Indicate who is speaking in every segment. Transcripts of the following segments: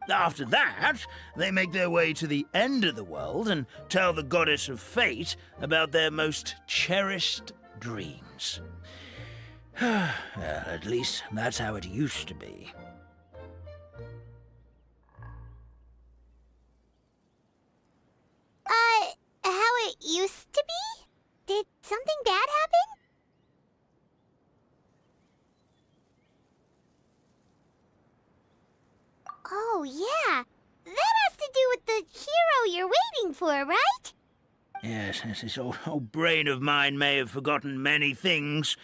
Speaker 1: After that, they make their way to the end of the world and tell the goddess of fate about their most cherished dreams. Well, at least that's how it used to be.
Speaker 2: How it used to be? Did something bad happen? Oh, yeah. That has to do with the hero you're waiting for, right?
Speaker 1: Yes, this old brain of mine may have forgotten many things,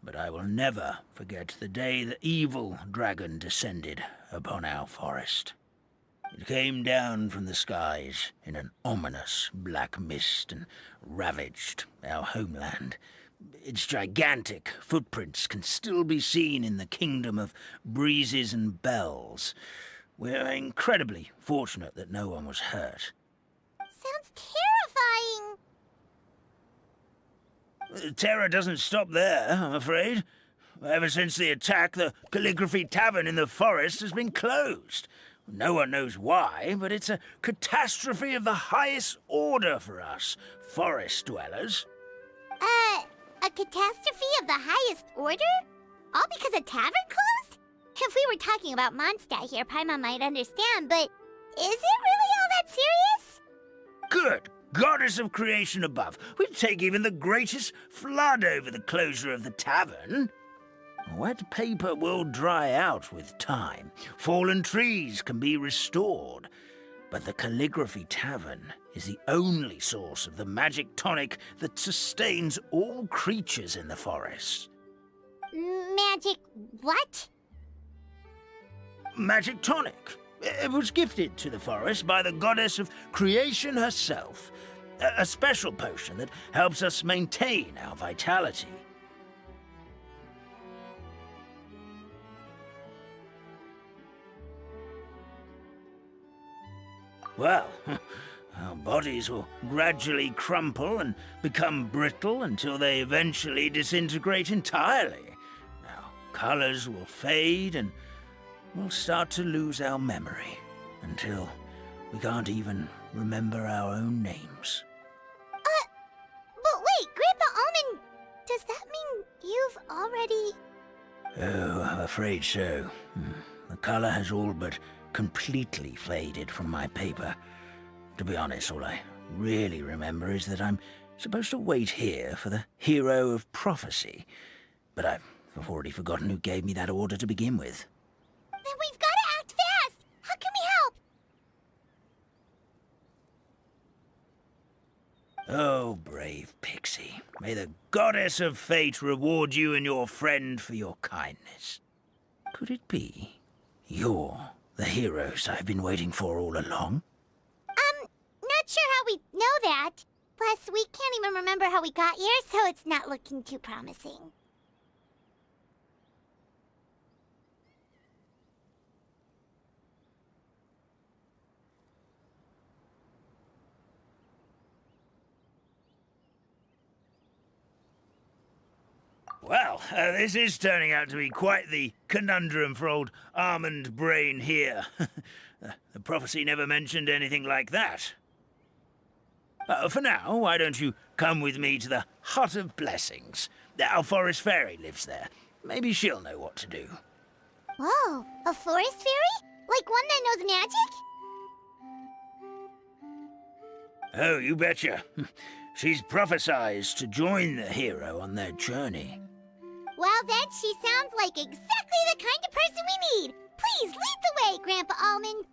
Speaker 1: but I will never forget the day the evil dragon descended upon our forest. It came down from the skies in an ominous black mist and ravaged our homeland. Its gigantic footprints can still be seen in the kingdom of breezes and bells. We're incredibly fortunate that no one was hurt.
Speaker 2: Sounds terrifying.
Speaker 1: Terror doesn't stop there, I'm afraid. Ever since the attack, the Calligraphy Tavern in the forest has been closed. No one knows why, but it's a catastrophe of the highest order for us, forest dwellers.
Speaker 2: A catastrophe of the highest order? All because a tavern closed? If we were talking about Mondstadt here, Paimon might understand, but is it really all that serious?
Speaker 1: Good goddess of creation above, we'd take even the greatest flood over the closure of the tavern. Wet paper will dry out with time. Fallen trees can be restored. But the Calligraphy Tavern is the only source of the magic tonic that sustains all creatures in the forest.
Speaker 2: Magic what?
Speaker 1: Magic tonic. It was gifted to the forest by the goddess of creation herself. A special potion that helps us maintain our vitality. Well, our bodies will gradually crumple and become brittle until they eventually disintegrate entirely. Our colors will fade and we'll start to lose our memory until we can't even remember our own names.
Speaker 2: But wait, Grandpa Almond, does that mean you've already...
Speaker 1: Oh, I'm afraid so. The color has all but completely faded from my paper. To be honest, all I really remember is that I'm supposed to wait here for the hero of prophecy. But I've already forgotten who gave me that order to begin with.
Speaker 2: Then we've got to act fast! How can we help?
Speaker 1: Oh, brave Pixie. May the goddess of fate reward you and your friend for your kindness. Could it be you're the heroes I've been waiting for all along?
Speaker 2: Not sure how we know that. Plus, we can't even remember how we got here, so it's not looking too promising.
Speaker 1: Well, this is turning out to be quite the conundrum for old Almond Brain here. The prophecy never mentioned anything like that. For now, why don't you come with me to the Hut of Blessings? Our forest fairy lives there. Maybe she'll know what to do.
Speaker 2: Whoa, a forest fairy? Like one that knows magic?
Speaker 1: Oh, you betcha. She's prophesized to join the hero on their journey.
Speaker 2: Well, then she sounds like exactly the kind of person we need. Please lead the way, Grandpa Almond.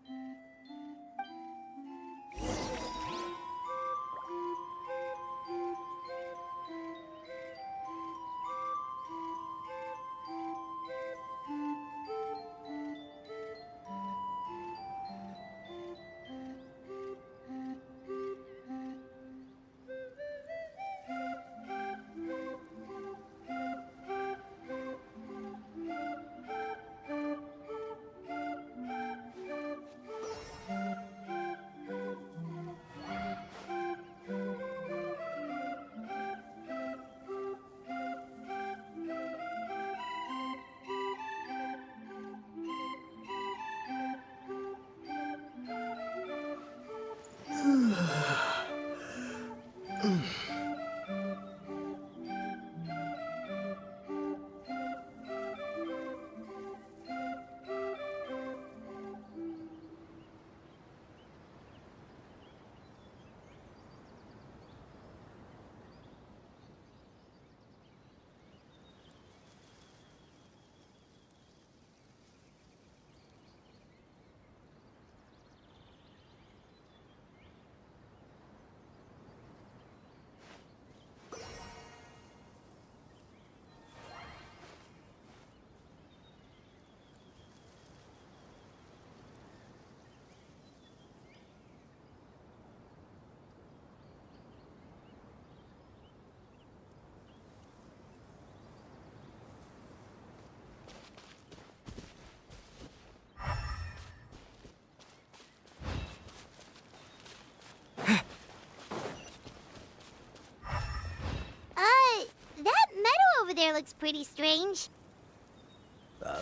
Speaker 2: looks pretty strange.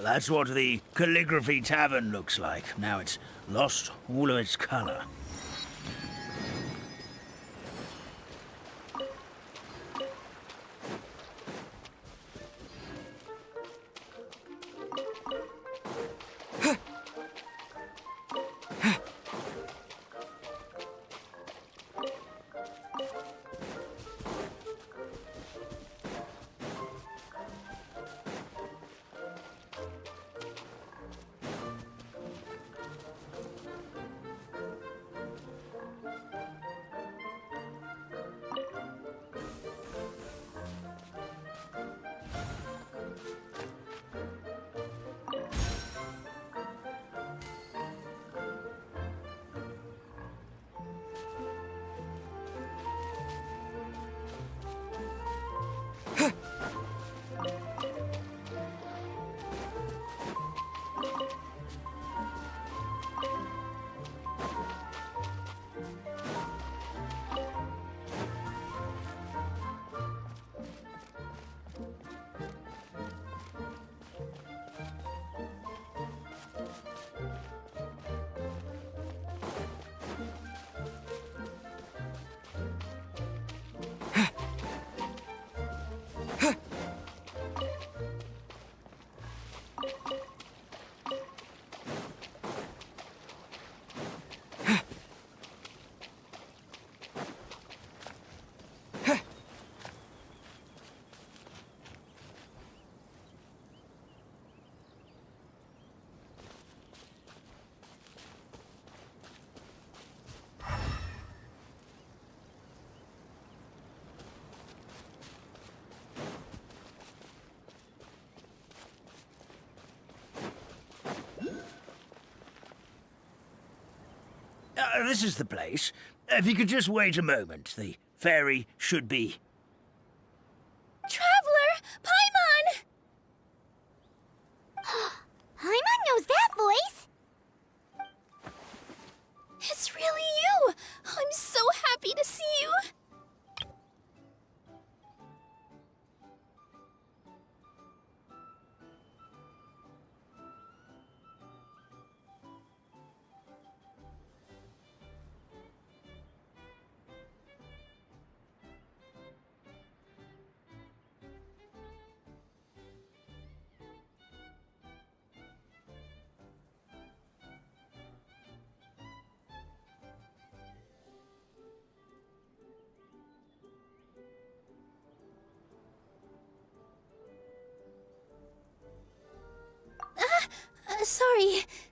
Speaker 1: That's what the Calligraphy Tavern looks like. Now it's lost all of its color. This is the place. If you could just wait a moment, the ferry should be...
Speaker 2: Traveler! Paimon! Paimon knows that voice! It's really you! I'm so happy to see you!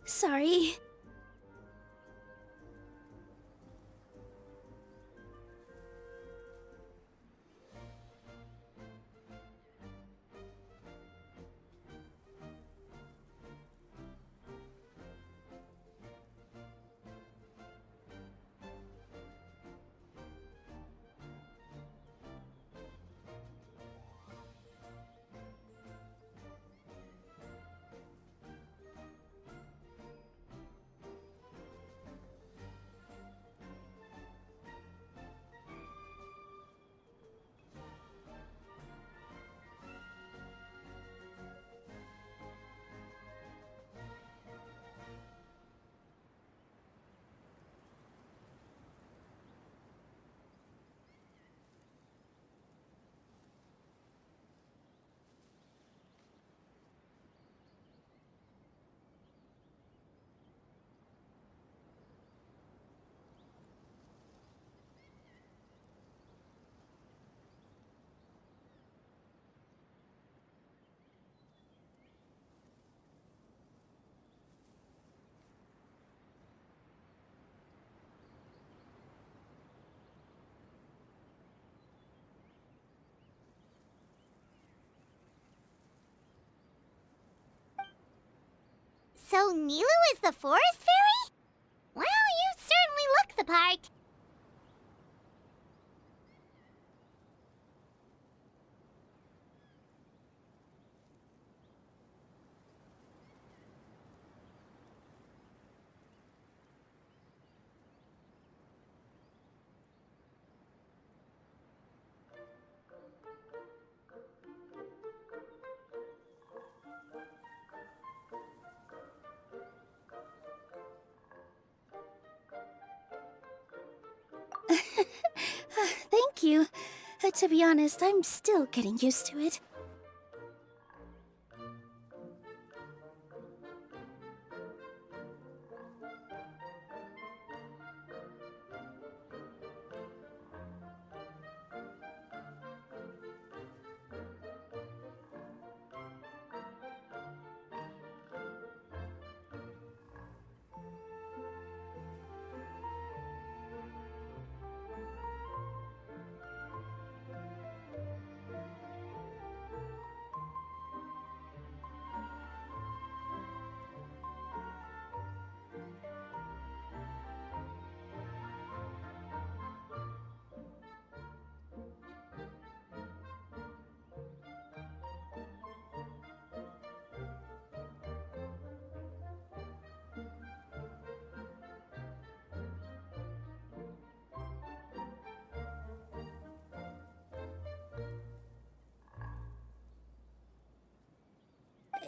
Speaker 2: Sorry. So Nilu is the forest fairy? Well, you certainly look the part.
Speaker 3: To be honest, I'm still getting used to it.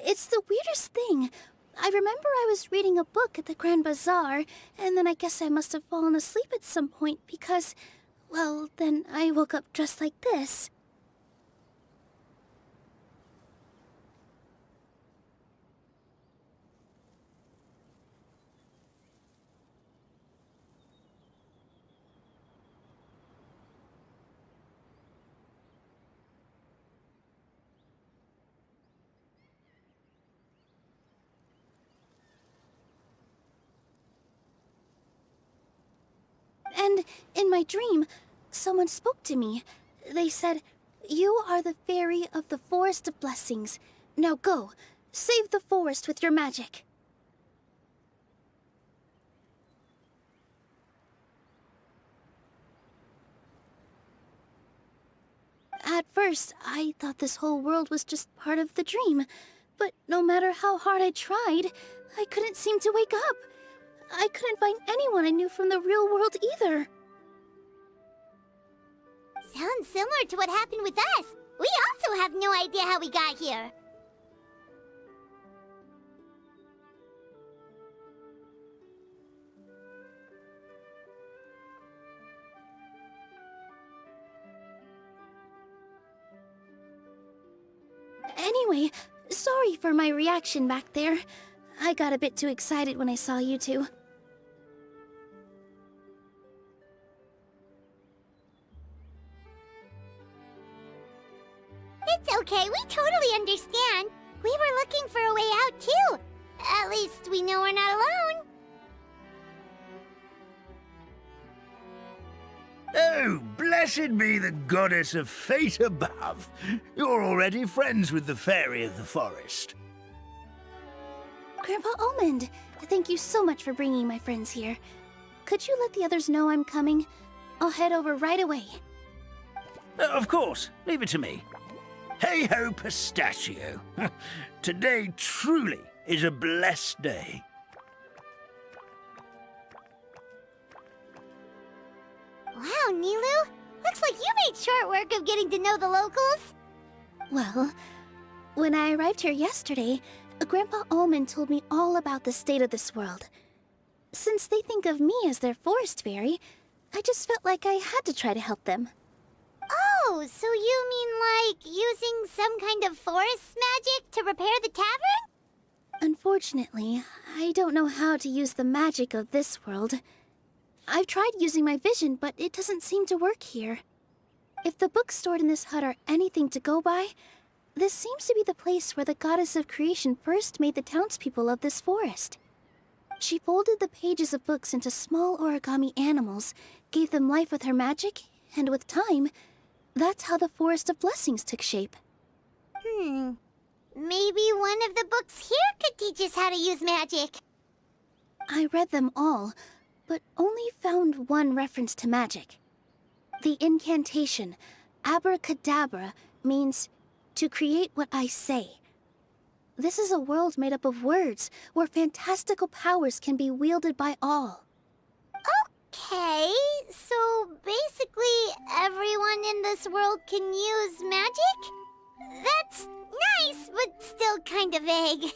Speaker 3: It's the weirdest thing. I remember I was reading a book at the Grand Bazaar, and then I guess I must have fallen asleep at some point because, well, then I woke up dressed like this. And in my dream, someone spoke to me. They said, "You are the fairy of the Forest of Blessings. Now go, save the forest with your magic." At first, I thought this whole world was just part of the dream. But no matter how hard I tried, I couldn't seem to wake up. I couldn't find anyone I knew from the real world either.
Speaker 2: Sounds similar to what happened with us. We also have no idea how we got here.
Speaker 3: Anyway, sorry for my reaction back there. I got a bit too excited when I saw you two.
Speaker 2: It's okay, we totally understand. We were looking for a way out too. At least we know we're not alone.
Speaker 1: Oh, blessed be the goddess of fate above. You're already friends with the fairy of the forest.
Speaker 3: Grandpa Almond, thank you so much for bringing my friends here. Could you let the others know I'm coming? I'll head over right away.
Speaker 1: Of course, leave it to me. Hey-ho, pistachio. Today truly is a blessed day.
Speaker 2: Wow, Nilu. Looks like you made short work of getting to know the locals.
Speaker 3: Well, when I arrived here yesterday, Grandpa Almond told me all about the state of this world. Since they think of me as their forest fairy, I just felt like I had to try to help them.
Speaker 2: Oh, so you mean like using some kind of forest magic to repair the tavern?
Speaker 3: Unfortunately, I don't know how to use the magic of this world. I've tried using my vision, but it doesn't seem to work here. If the books stored in this hut are anything to go by, this seems to be the place where the goddess of creation first made the townspeople of this forest. She folded the pages of books into small origami animals, gave them life with her magic, and with time, that's how the Forest of Blessings took shape.
Speaker 2: Maybe one of the books here could teach us how to use magic.
Speaker 3: I read them all, but only found one reference to magic. The incantation, abracadabra, means to create what I say. This is a world made up of words, where fantastical powers can be wielded by all.
Speaker 2: Okay, so basically everyone in this world can use magic? That's nice, but still kind of vague.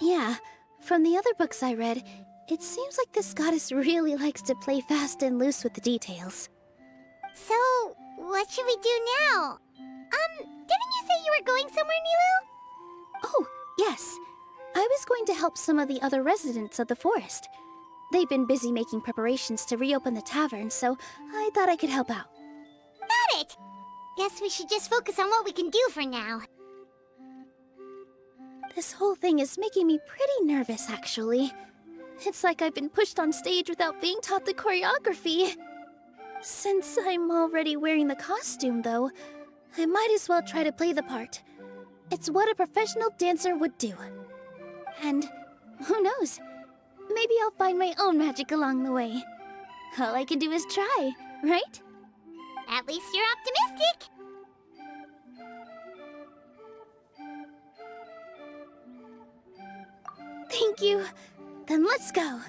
Speaker 3: Yeah, from the other books I read, it seems like this goddess really likes to play fast and loose with the details.
Speaker 2: So, What should we do now? Didn't you say you were going somewhere, Nilu?
Speaker 3: Oh, yes. I was going to help some of the other residents of the forest. They've been busy making preparations to reopen the tavern, so I thought I could help out.
Speaker 2: Got it! Guess we should just focus on what we can do for now.
Speaker 3: This whole thing is making me pretty nervous, actually. It's like I've been pushed on stage without being taught the choreography. Since I'm already wearing the costume, though, I might as well try to play the part. It's what a professional dancer would do. And who knows? Maybe I'll find my own magic along the way. All I can do is try, right?
Speaker 2: At least you're optimistic.
Speaker 3: Thank you. Then let's go.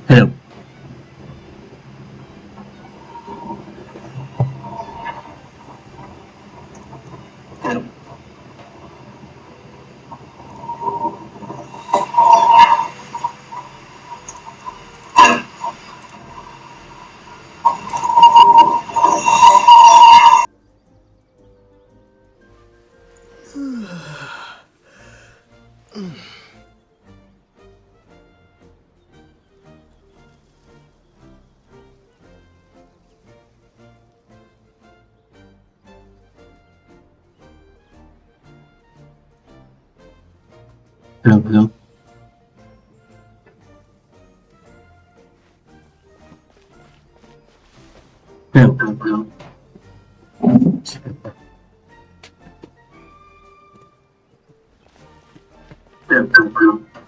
Speaker 4: Hello. Hello. Hello, hello. Hello, hello, hello. Hello, hello, hello. Hello, hello, hello.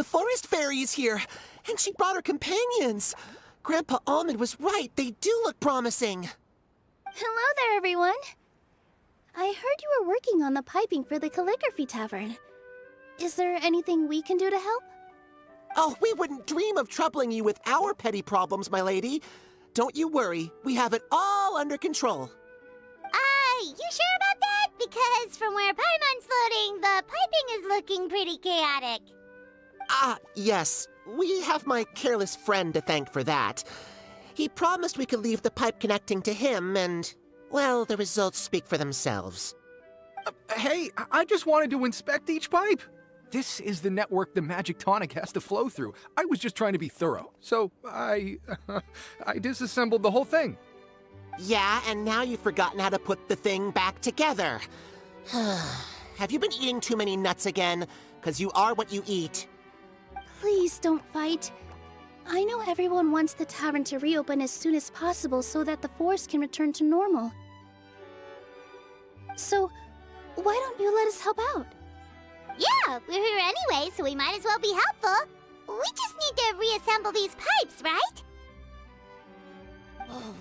Speaker 5: The forest fairy is here, and she brought her companions. Grandpa Almond was right. They do look promising.
Speaker 3: Hello there, everyone. I heard you were working on the piping for the calligraphy tavern. Is there anything we can do to help?
Speaker 5: Oh, we wouldn't dream of troubling you with our petty problems, my lady. Don't you worry. We have it all under control.
Speaker 2: You sure about that? Because from where Paimon's floating, the piping is looking pretty chaotic.
Speaker 5: Ah, yes. We have my careless friend to thank for that. He promised we could leave the pipe connecting to him, and, well, the results speak for themselves.
Speaker 6: Hey, I just wanted to inspect each pipe. This is the network the magic tonic has to flow through. I was just trying to be thorough, so I disassembled the whole thing.
Speaker 5: Yeah, and now you've forgotten how to put the thing back together. Have you been eating too many nuts again? 'Cause you are what you eat.
Speaker 3: Please don't fight. I know everyone wants the tavern to reopen as soon as possible so that the forest can return to normal. So, why don't you let us help out?
Speaker 2: Yeah, we're here anyway, so we might as well be helpful. We just need to reassemble these pipes, right?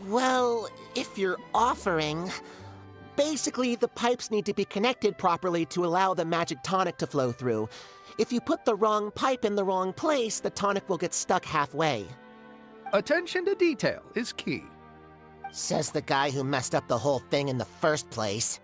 Speaker 5: Well, if you're offering... Basically, the pipes need to be connected properly to allow the magic tonic to flow through. If you put the wrong pipe in the wrong place, the tonic will get stuck halfway.
Speaker 6: Attention to detail is key.
Speaker 5: Says the guy who messed up the whole thing in the first place.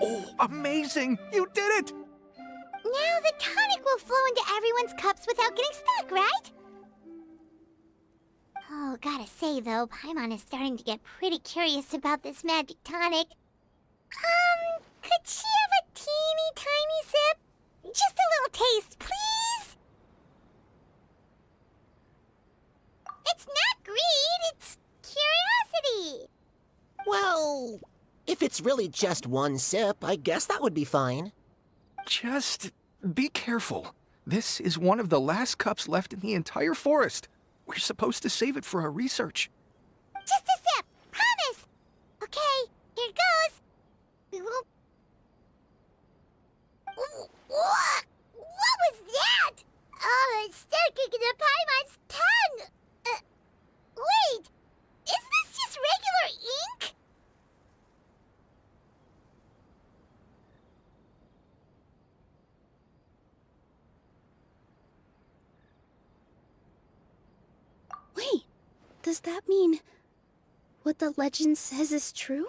Speaker 6: Oh, amazing! You did it!
Speaker 2: Now the tonic will flow into everyone's cups without getting stuck, right? Oh, gotta say though, Paimon is starting to get pretty curious about this magic tonic. Could she have a teeny tiny sip? Just a little taste, please? It's not greed, it's curiosity.
Speaker 5: Well, if it's really just one sip, I guess that would be fine.
Speaker 6: Just be careful. This is one of the last cups left in the entire forest. We're supposed to save it for our research.
Speaker 2: Just a sip, promise. Okay, here goes. We won't... What? What was that? Oh, it's sticking to Paimon's tongue. Wait, is this just regular ink?
Speaker 3: Does that mean what the legend says is true?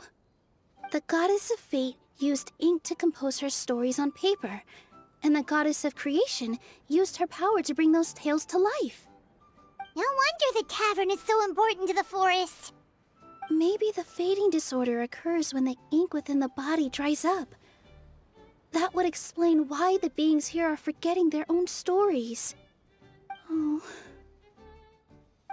Speaker 3: The goddess of fate used ink to compose her stories on paper, and the goddess of creation used her power to bring those tales to life.
Speaker 2: No wonder the tavern is so important to the forest.
Speaker 3: Maybe the fading disorder occurs when the ink within the body dries up. That would explain why the beings here are forgetting their own stories. Oh.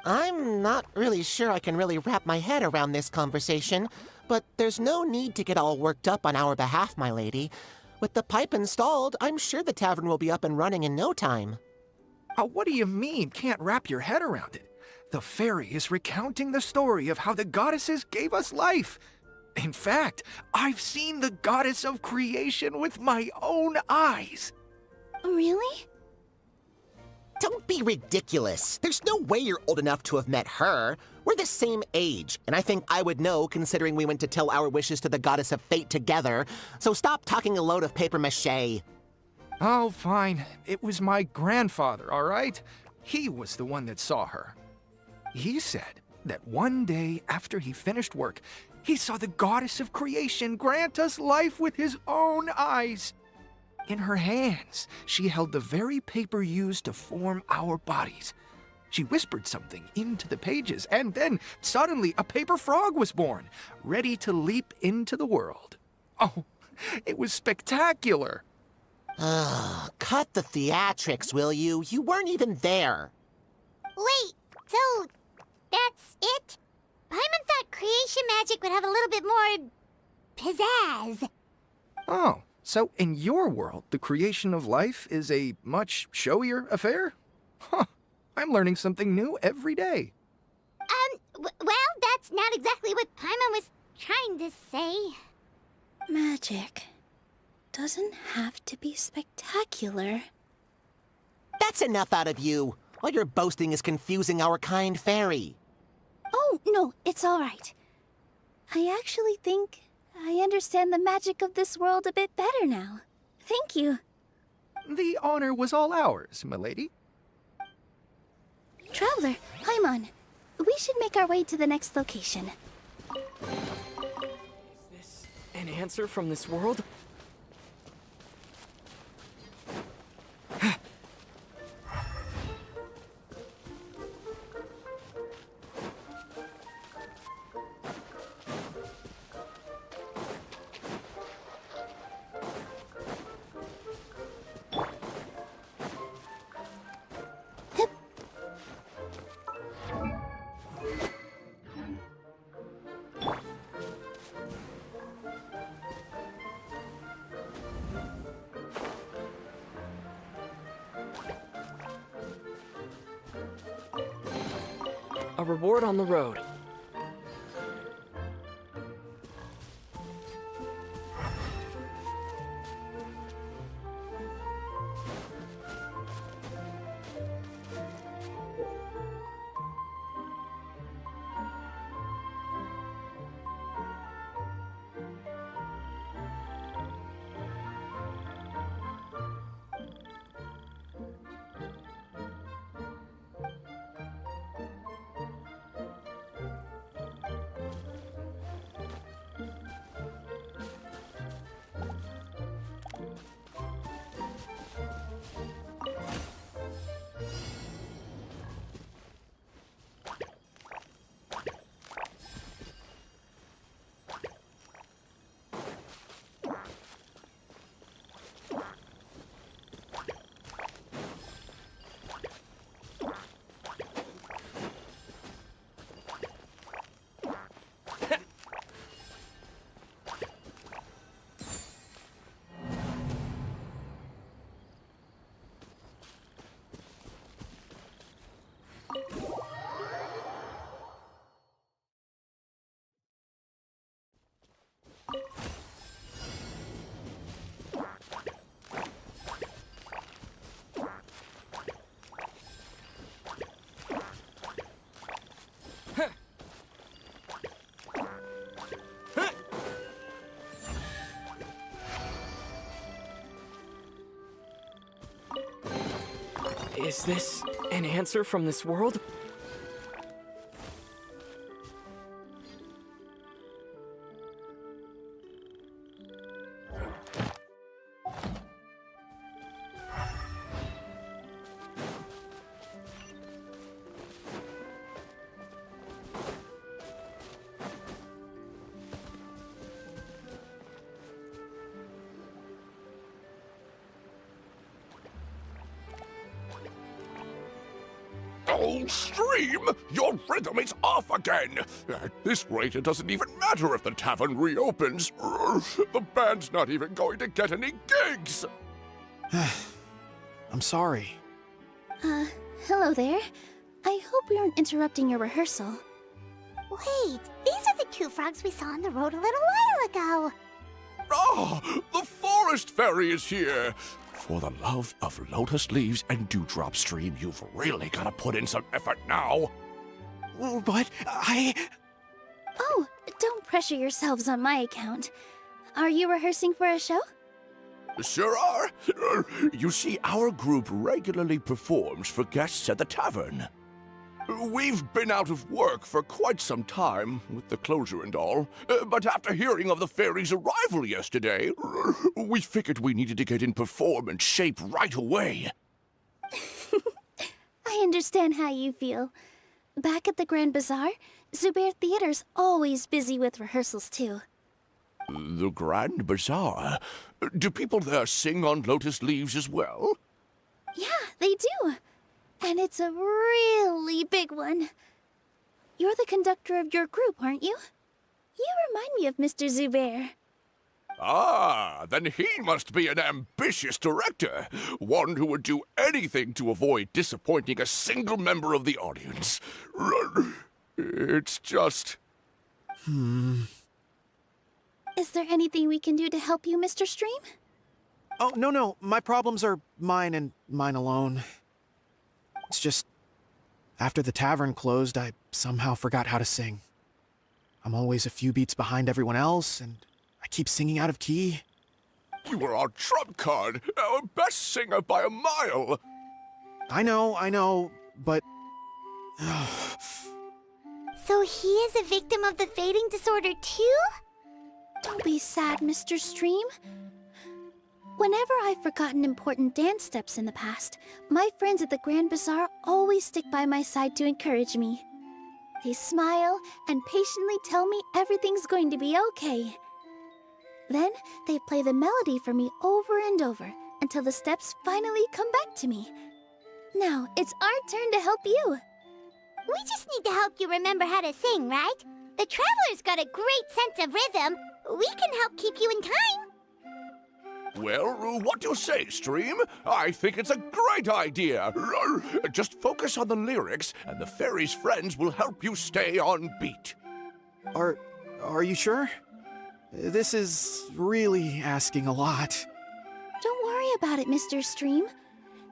Speaker 5: I'm not really sure I can really wrap my head around this conversation, but there's no need to get all worked up on our behalf, my lady. With the pipe installed, I'm sure the tavern will be up and running in no time.
Speaker 6: What do you mean, can't wrap your head around it? The fairy is recounting the story of how the goddesses gave us life. In fact, I've seen the goddess of creation with my own eyes.
Speaker 3: Really?
Speaker 5: Don't be ridiculous. There's no way you're old enough to have met her. We're the same age, and I think I would know considering we went to tell our wishes to the goddess of fate together. So stop talking a load of papier-mâché.
Speaker 6: Oh, fine. It was my grandfather, all right? He was the one that saw her. He said that one day after he finished work, he saw the goddess of creation grant us life with his own eyes. In her hands, she held the very paper used to form our bodies. She whispered something into the pages, and then suddenly a paper frog was born, ready to leap into the world. Oh, it was spectacular.
Speaker 5: Cut the theatrics, will you? You weren't even there.
Speaker 2: Wait, so that's it? Paimon thought creation magic would have a little bit more pizzazz.
Speaker 6: Oh, so in your world, the creation of life is a much showier affair? Huh, I'm learning something new every day.
Speaker 2: Well, that's not exactly what Paimon was trying to say.
Speaker 3: Magic doesn't have to be spectacular.
Speaker 5: That's enough out of you. All your boasting is confusing our kind fairy.
Speaker 3: Oh, no, it's all right. I actually think I understand the magic of this world a bit better now. Thank you.
Speaker 6: The honor was all ours, milady.
Speaker 3: Traveler, Paimon, we should make our way to the next location.
Speaker 7: Is this an answer from this world? A reward on the road. Is this an answer from this world?
Speaker 8: Oh, Stream! Your rhythm is off again! At this rate, it doesn't even matter if the tavern reopens. The band's not even going to get any gigs!
Speaker 9: I'm sorry.
Speaker 3: Hello there. I hope we aren't interrupting your rehearsal.
Speaker 2: Wait, these are the two frogs we saw on the road a little while ago.
Speaker 8: Ah, the Forest Fairy is here! For the love of Lotus Leaves and Dewdrop Stream, you've really got to put in some effort now.
Speaker 9: But
Speaker 3: Oh, don't pressure yourselves on my account. Are you rehearsing for a show?
Speaker 8: Sure are. You see, our group regularly performs for guests at the tavern. We've been out of work for quite some time, with the closure and all, but after hearing of the fairy's arrival yesterday, we figured we needed to get in performance shape right away.
Speaker 3: I understand how you feel. Back at the Grand Bazaar, Zubair Theater's always busy with rehearsals too.
Speaker 8: The Grand Bazaar? Do people there sing on Lotus Leaves as well?
Speaker 3: Yeah, they do. And it's a really big one. You're the conductor of your group, aren't you? You remind me of Mr. Zubair.
Speaker 8: Ah, then he must be an ambitious director. One who would do anything to avoid disappointing a single member of the audience. It's just...
Speaker 3: Is there anything we can do to help you, Mr. Stream?
Speaker 9: oh no, my problems are mine and mine alone. It's just after the tavern closed, I somehow forgot how to sing. I'm always a few beats behind everyone else, and I keep singing out of key.
Speaker 8: You were our trump card, our best singer by a mile.
Speaker 9: I know, but
Speaker 2: So he is a victim of the fading disorder too?
Speaker 3: Don't be sad, Mr. Stream. Whenever I've forgotten important dance steps in the past, my friends at the Grand Bazaar always stick by my side to encourage me. They smile and patiently tell me everything's going to be okay. Then they play the melody for me over and over until the steps finally come back to me. Now it's our turn to help you.
Speaker 2: We just need to help you remember how to sing, right? The Traveler's got a great sense of rhythm. We can help keep you in time.
Speaker 8: Well, what do you say, Stream? I think it's a great idea. Just focus on the lyrics, and the fairy's friends will help you stay on beat.
Speaker 9: are you sure? This is really asking a lot.
Speaker 3: Don't worry about it, Mr. Stream.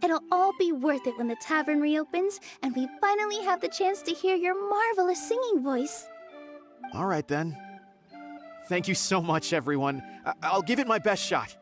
Speaker 3: It'll all be worth it when the tavern reopens and we finally have the chance to hear your marvelous singing voice.
Speaker 9: All right then. Thank you so much, everyone. I'll give it my best shot.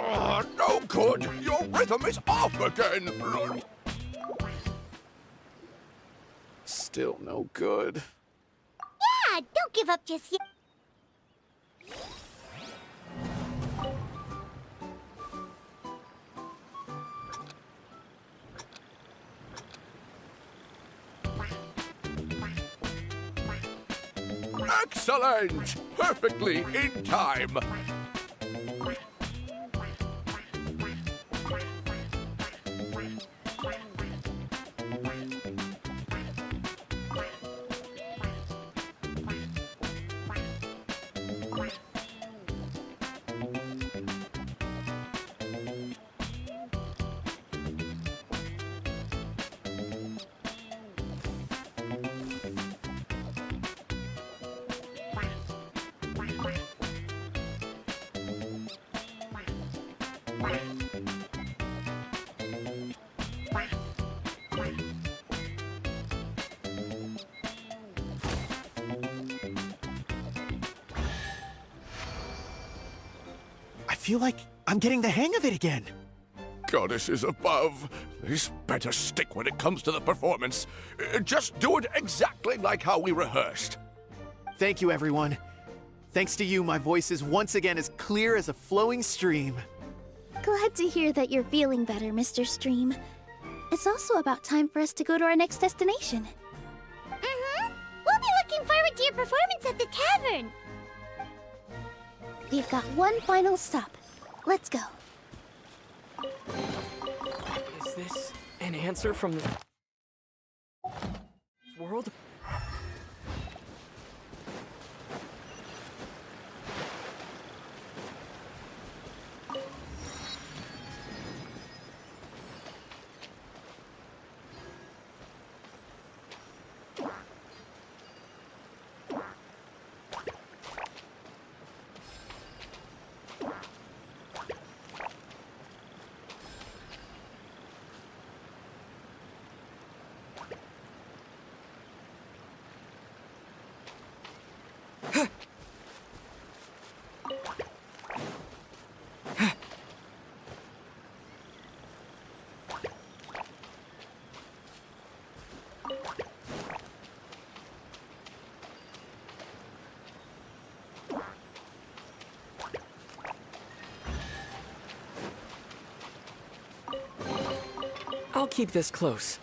Speaker 8: Ah, no good! Your rhythm is off again!
Speaker 9: Still no good.
Speaker 2: Yeah, don't give up just yet.
Speaker 8: Excellent! Perfectly in time!
Speaker 9: I feel like I'm getting the hang of it again.
Speaker 8: Goddesses above, this better stick when it comes to the performance. Just do it exactly like how we rehearsed.
Speaker 9: Thank you, everyone. Thanks to you, my voice is once again as clear as a flowing stream.
Speaker 3: Glad to hear that you're feeling better, Mr. Stream. It's also about time for us to go to our next destination.
Speaker 2: Mm-hmm. We'll be looking forward to your performance at the tavern.
Speaker 3: We've got one final stop. Let's go.
Speaker 7: Is this an answer from this world? I'll keep this close.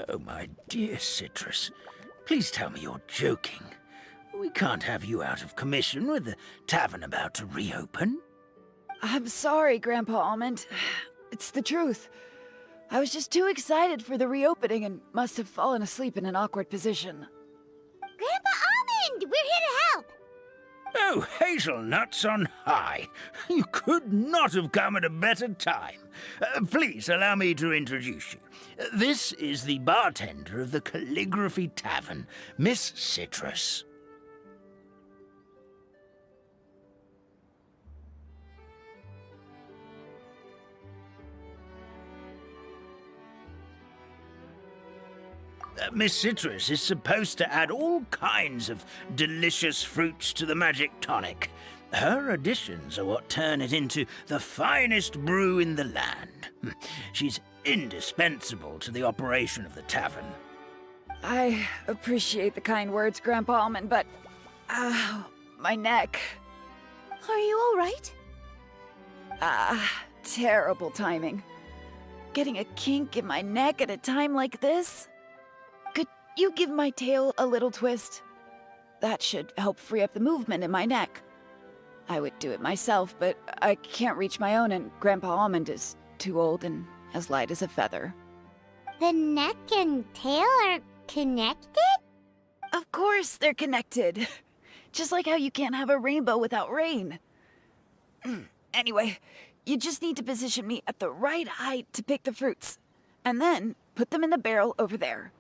Speaker 1: Oh, my dear Citrus, please tell me you're joking. We can't have you out of commission with the tavern about to reopen.
Speaker 10: I'm sorry, Grandpa Almond. It's the truth. I was just too excited for the reopening and must have fallen asleep in an awkward position.
Speaker 2: Grandpa Almond, we're here to help.
Speaker 1: Oh, hazelnuts on high. You could not have come at a better time. Please allow me to introduce you. This is the bartender of the Calligraphy Tavern, Miss Citrus. Miss Citrus is supposed to add all kinds of delicious fruits to the magic tonic. Her additions are what turn it into the finest brew in the land. She's indispensable to the operation of the tavern.
Speaker 10: I appreciate the kind words, Grandpa Almond, but... my neck.
Speaker 3: Are you all right?
Speaker 10: Terrible timing. Getting a kink in my neck at a time like this? you give my tail a little twist? That should help free up the movement in my neck. I would do it myself, but I can't reach my own, and Grandpa Almond is too old and as light as a feather.
Speaker 2: The neck and tail are connected?
Speaker 10: Of course they're connected. Just like how you can't have a rainbow without rain. Anyway, you just need to position me at the right height to pick the fruits, and then put them in the barrel over there.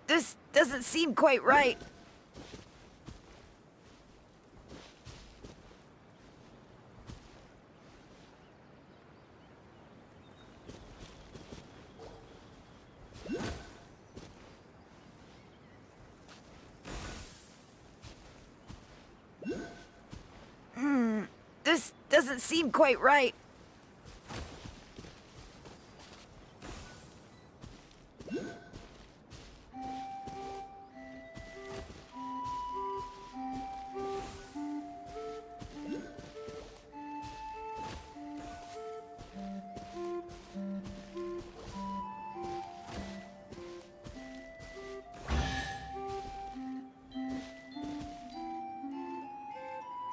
Speaker 10: This doesn't seem quite right. This doesn't seem quite right.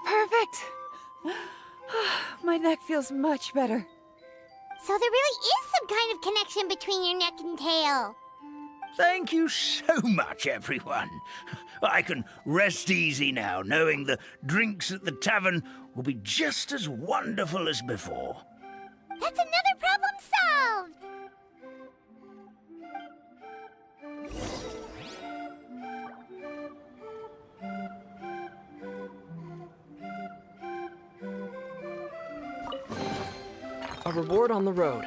Speaker 10: Perfect! My neck feels much better.
Speaker 2: So there really is some kind of connection between your neck and tail.
Speaker 1: Thank you so much, everyone. I can rest easy now, knowing the drinks at the tavern will be just as wonderful as before.
Speaker 2: That's another problem solved!
Speaker 7: A reward on the road.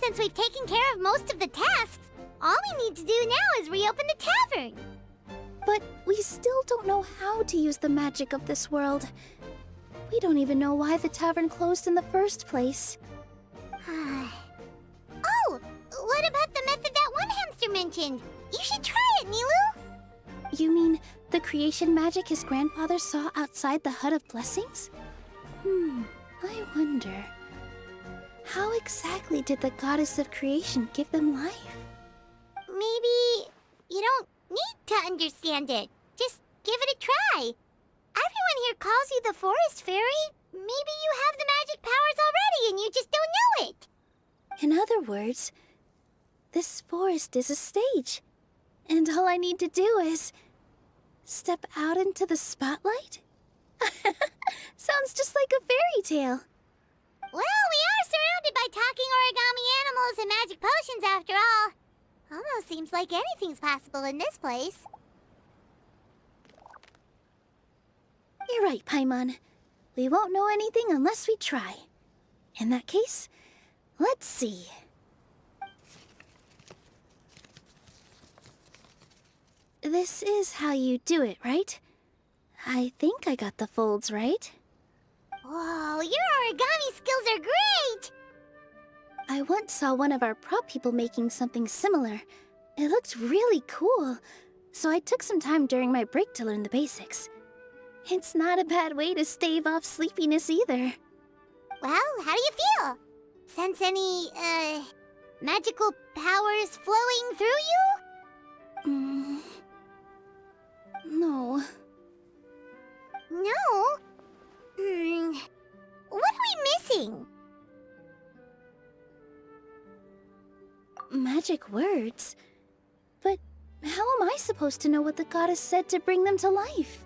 Speaker 2: Since we've taken care of most of the tasks, all we need to do now is reopen the tavern.
Speaker 3: But we still don't know how to use the magic of this world. We don't even know why the tavern closed in the first place.
Speaker 2: Oh, what about the method that one hamster Master mentioned. You should try it, Nilu.
Speaker 3: You mean the creation magic his grandfather saw outside the Hut of Blessings? I wonder. How exactly did the goddess of creation give them life?
Speaker 2: Maybe you don't need to understand it. Just give it a try. Everyone here calls you the Forest Fairy. Maybe you have the magic powers already and you just don't know it.
Speaker 3: In other words, this forest is a stage. And all I need to do is step out into the spotlight? Sounds just like a fairy tale.
Speaker 2: Well, we are surrounded by talking origami animals and magic potions after all. Almost seems like anything's possible in this place.
Speaker 3: You're right, Paimon. We won't know anything unless we try. In that case, let's see. This is how you do it, right? I think I got the folds right.
Speaker 2: Whoa, your origami skills are great!
Speaker 3: I once saw one of our prop people making something similar. It looked really cool, so I took some time during my break to learn the basics. It's not a bad way to stave off sleepiness either.
Speaker 2: Well, how do you feel? Sense any, magical powers flowing through you?
Speaker 3: No.
Speaker 2: No? What are we missing?
Speaker 3: Magic words? But how am I supposed to know what the goddess said to bring them to life?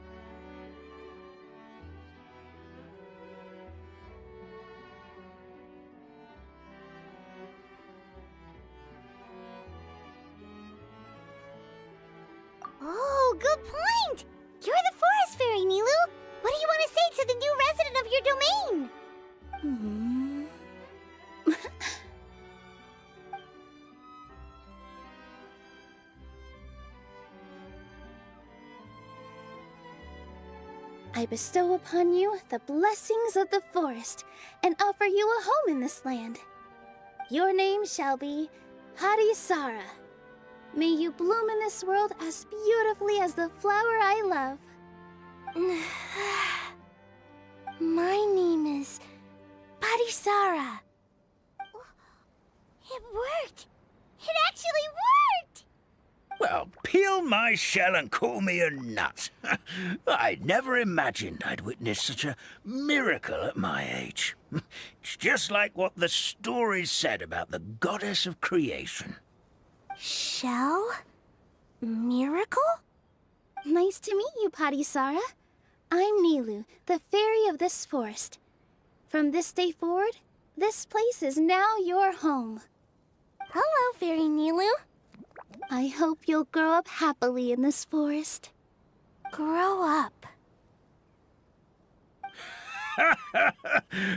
Speaker 2: Oh, good point! You're the Forest Fairy, Nilu! What do you want to say to the new resident of your domain? I bestow upon you the blessings of the forest and offer you a home in this land. Your name shall be Hadisara. May you bloom in this world as beautifully as the flower I love. My name is Padisara. It worked! It actually worked!
Speaker 1: Well, peel my shell and call me a nut. I'd never imagined I'd witness such a miracle at my age. It's just like what the stories said about the goddess of creation.
Speaker 2: Shell? Miracle?
Speaker 3: Nice to meet you, Padisara. I'm Nilu, the fairy of this forest. From this day forward, this place is now your home.
Speaker 2: Hello, Fairy Nilu.
Speaker 3: I hope you'll grow up happily in this forest.
Speaker 2: Grow up.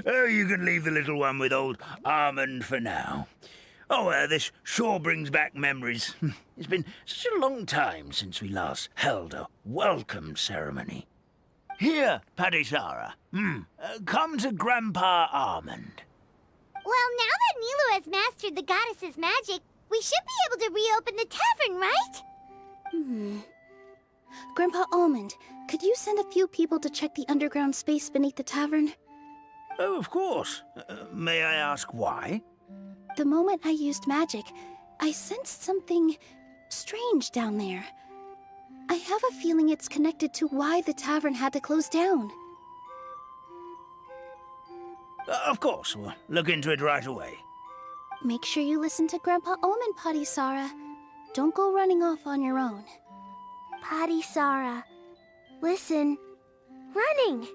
Speaker 1: Oh, you can leave the little one with old Almond for now. Oh, this sure brings back memories. It's been such a long time since we last held a welcome ceremony. Here, Padisara. Come to Grandpa Almond.
Speaker 2: Well, now that Nilu has mastered the goddess's magic, we should be able to reopen the tavern, right?
Speaker 3: Grandpa Almond, could you send a few people to check the underground space beneath the tavern?
Speaker 1: Oh, of course. May I ask why?
Speaker 3: The moment I used magic, I sensed something strange down there. I have a feeling it's connected to why the tavern had to close down.
Speaker 1: Of course, we'll look into it right away.
Speaker 3: Make sure you listen to Grandpa Almond, Padisara. Don't go running off on your own.
Speaker 2: Padisara. Listen. Running!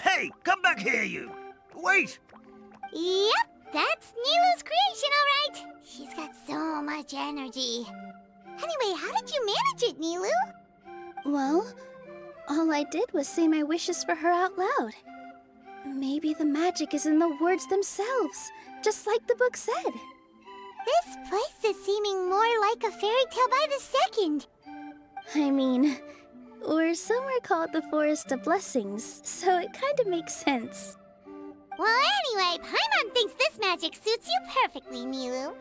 Speaker 1: Hey, come back here, you! Wait!
Speaker 2: Yep, that's Nilu's creation, all right. She's got so much energy. Anyway, how did you manage it, Nilu?
Speaker 3: Well, all I did was say my wishes for her out loud. Maybe the magic is in the words themselves, just like the book said.
Speaker 2: This place is seeming more like a fairy tale by the second.
Speaker 3: I mean, we're somewhere called the Forest of Blessings, so it kind of makes sense.
Speaker 2: Well, anyway, Paimon thinks this magic suits you perfectly, Milu.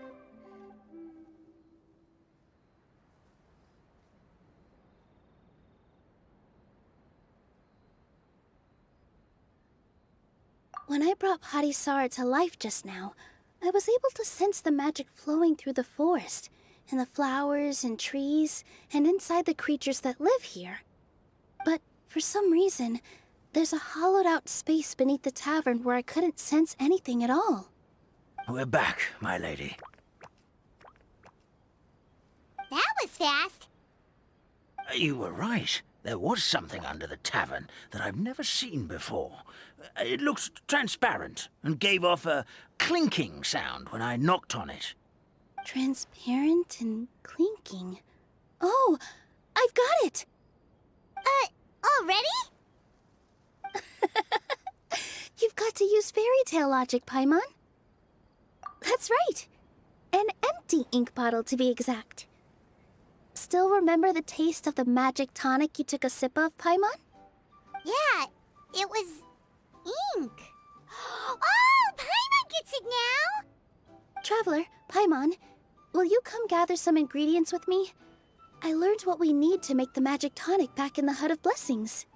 Speaker 3: When I brought Harisara to life just now, I was able to sense the magic flowing through the forest, and the flowers and trees, and inside the creatures that live here. But for some reason, there's a hollowed-out space beneath the tavern where I couldn't sense anything at all.
Speaker 1: We're back, my lady.
Speaker 2: That was fast.
Speaker 1: You were right. There was something under the tavern that I've never seen before. It looked transparent and gave off a clinking sound when I knocked on it.
Speaker 3: Transparent and clinking. Oh, I've got it!
Speaker 2: Already?
Speaker 3: You've got to use fairy tale logic, Paimon. That's right. An empty ink bottle, to be exact. Still remember the taste of the magic tonic you took a sip of, Paimon?
Speaker 2: Yeah, it was ink. Oh, Paimon gets it now!
Speaker 3: Traveler, Paimon, will you come gather some ingredients with me? I learned what we need to make the magic tonic back in the Hut of Blessings.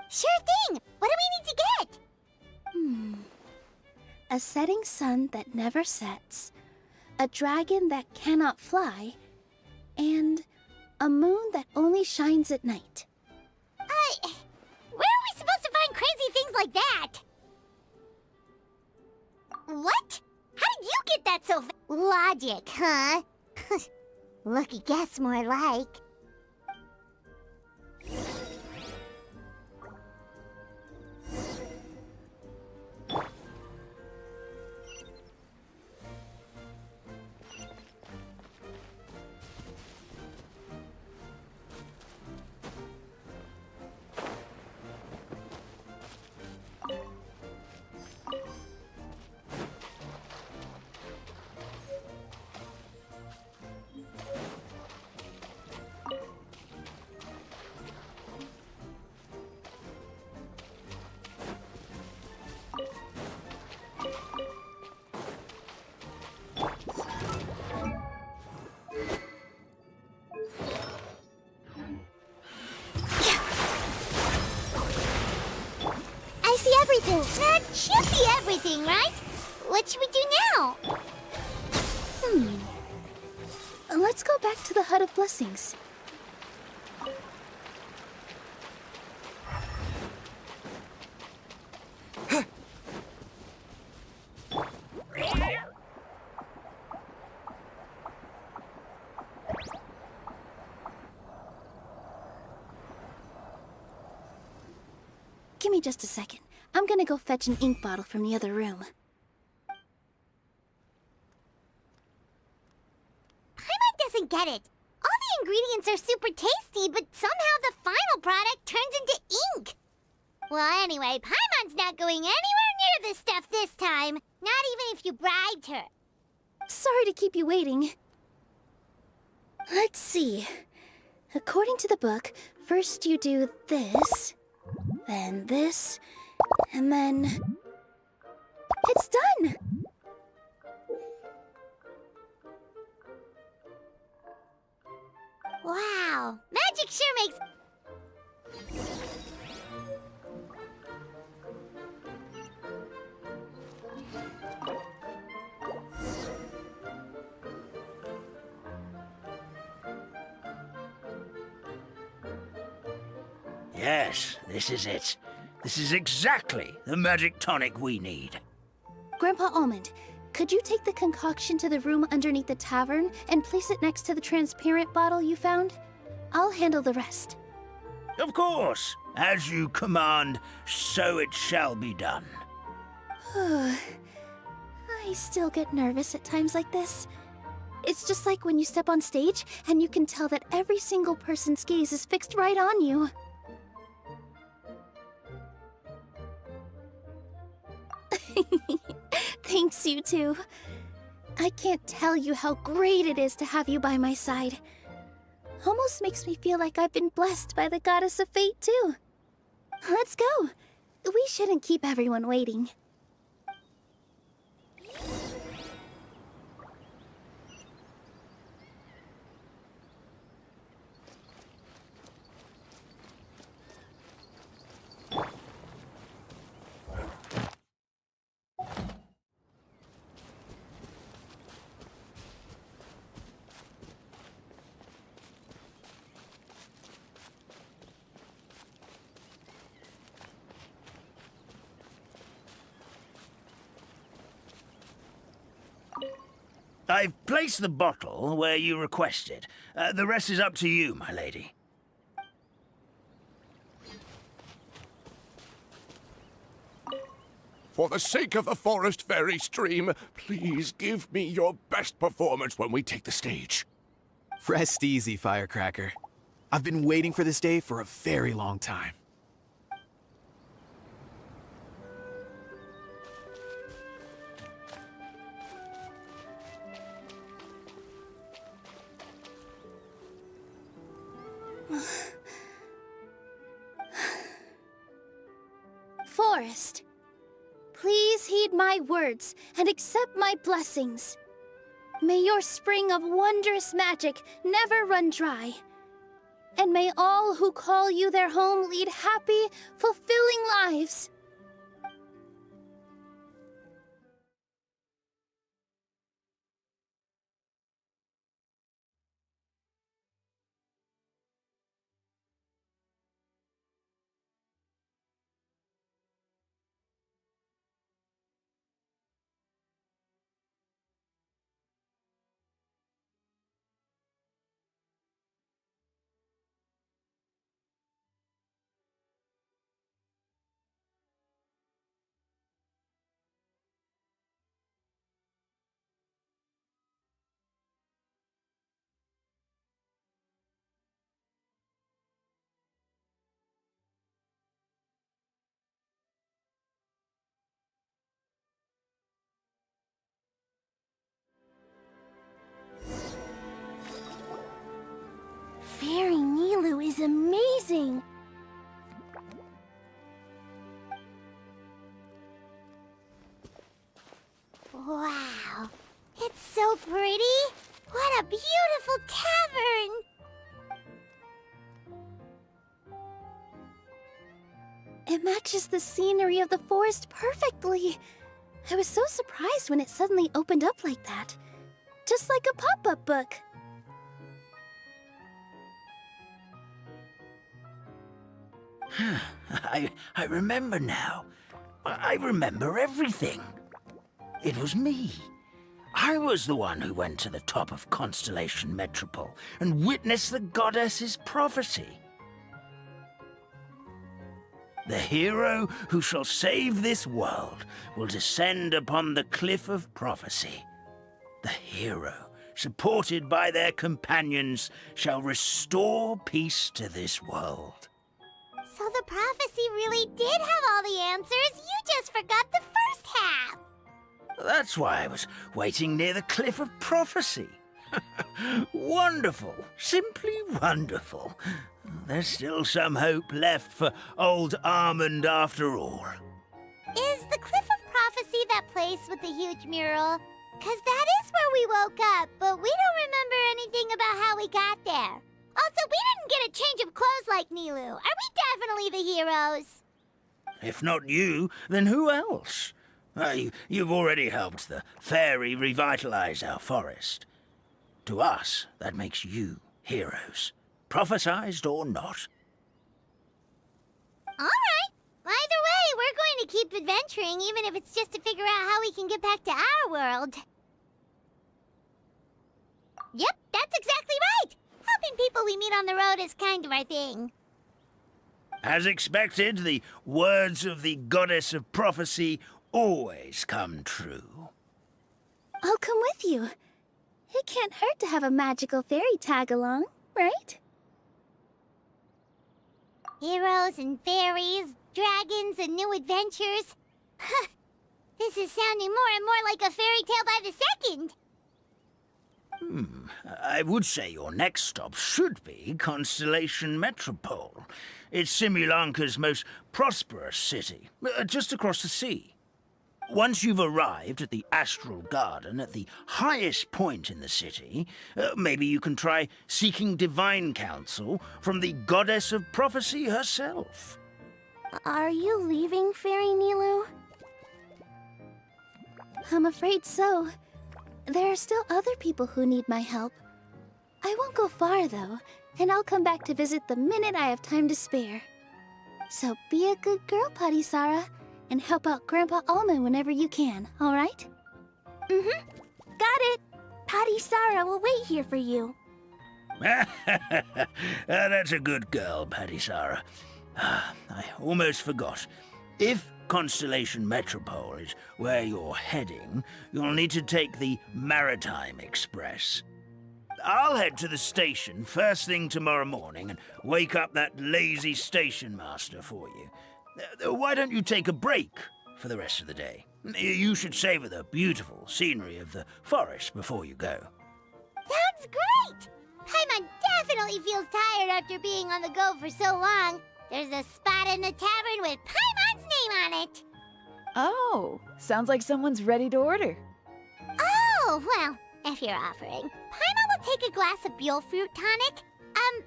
Speaker 2: Sure thing! What do we need to get?
Speaker 3: A setting sun that never sets, a dragon that cannot fly, and a moon that only shines at night.
Speaker 2: Where are we supposed to find crazy things like that? What? How did you get that so fast? Logic, huh? Lucky guess, more like. I see everything. That should be everything, right? What should we do now?
Speaker 3: Let's go back to the Hut of Blessings. Give me just a second. I'm gonna go fetch an ink bottle from the other room.
Speaker 2: Paimon doesn't get it. All the ingredients are super tasty, but somehow the final product turns into ink. Well, anyway, Paimon's not going anywhere near this stuff this time. Not even if you bribed her.
Speaker 3: Sorry to keep you waiting. Let's see. According to the book, first you do this, then this, and then... It's done!
Speaker 2: Wow, magic sure makes...
Speaker 1: Yes, this is it. This is exactly the magic tonic we need.
Speaker 3: Grandpa Almond, could you take the concoction to the room underneath the tavern and place it next to the transparent bottle you found? I'll handle the rest.
Speaker 1: Of course. As you command, so it shall be done.
Speaker 3: I still get nervous at times like this. It's just like when you step on stage and you can tell that every single person's gaze is fixed right on you. Thanks, you two. I can't tell you how great it is to have you by my side. Almost makes me feel like I've been blessed by the goddess of fate, too. Let's go. We shouldn't keep everyone waiting.
Speaker 1: I've placed the bottle where you requested. The rest is up to you, my lady.
Speaker 8: For the sake of the forest fairy stream, please give me your best performance when we take the stage.
Speaker 9: Rest easy, Firecracker. I've been waiting for this day for a very long time.
Speaker 3: Forest, please heed my words and accept my blessings. May your spring of wondrous magic never run dry. And may all who call you their home lead happy, fulfilling lives. Fairy Nilu is amazing!
Speaker 2: Wow, it's so pretty! What a beautiful tavern!
Speaker 3: It matches the scenery of the forest perfectly. I was so surprised when it suddenly opened up like that. Just like a pop-up book.
Speaker 1: I remember now. I remember everything. It was me. I was the one who went to the top of Constellation Metropole and witnessed the goddess's prophecy. The hero who shall save this world will descend upon the cliff of prophecy. The hero, supported by their companions, shall restore peace to this world.
Speaker 2: So the prophecy really did have all the answers. You just forgot the first half.
Speaker 1: That's why I was waiting near the cliff of prophecy. Wonderful. Simply wonderful. There's still some hope left for old Almond after all.
Speaker 2: Is the Cliff of Prophecy that place with the huge mural? 'Cause that is where we woke up, but we don't remember anything about how we got there. Also, we didn't get a change of clothes like Nilu. Are we definitely the heroes?
Speaker 1: If not you, then who else? You've already helped the fairy revitalize our forest. To us, that makes you heroes, prophesized or not.
Speaker 2: All right. Either way, we're going to keep adventuring, even if it's just to figure out how we can get back to our world. Yep, that's exactly right. Helping people we meet on the road is kind of our thing.
Speaker 1: As expected, the words of the goddess of prophecy always come true.
Speaker 3: I'll come with you. It can't hurt to have a magical fairy tag along, right?
Speaker 2: Heroes and fairies, dragons and new adventures. This is sounding more and more like a fairy tale by the second.
Speaker 1: I would say your next stop should be Constellation Metropole. It's Simulanka's most prosperous city, just across the sea. Once you've arrived at the Astral Garden at the highest point in the city, maybe you can try seeking divine counsel from the goddess of prophecy herself.
Speaker 3: Are you leaving, Fairy Nilu? I'm afraid so. There are still other people who need my help. I won't go far, though, and I'll come back to visit the minute I have time to spare. So be a good girl, Putty Sara, and help out Grandpa Almond whenever you can, all right? Mm-hmm. Got it! Patty Sarah will wait here for you.
Speaker 1: That's a good girl, Patty Sarah. I almost forgot. If Constellation Metropole is where you're heading, you'll need to take the Maritime Express. I'll head to the station first thing tomorrow morning and wake up that lazy station master for you. Why don't you take a break for the rest of the day? You should savor the beautiful scenery of the forest before you go.
Speaker 2: Sounds great! Paimon definitely feels tired after being on the go for so long. There's a spot in the tavern with Paimon's name on it.
Speaker 10: Oh, sounds like someone's ready to order.
Speaker 2: Oh, well, if you're offering, Paimon will take a glass of Buell fruit tonic.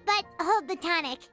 Speaker 2: But hold the tonic.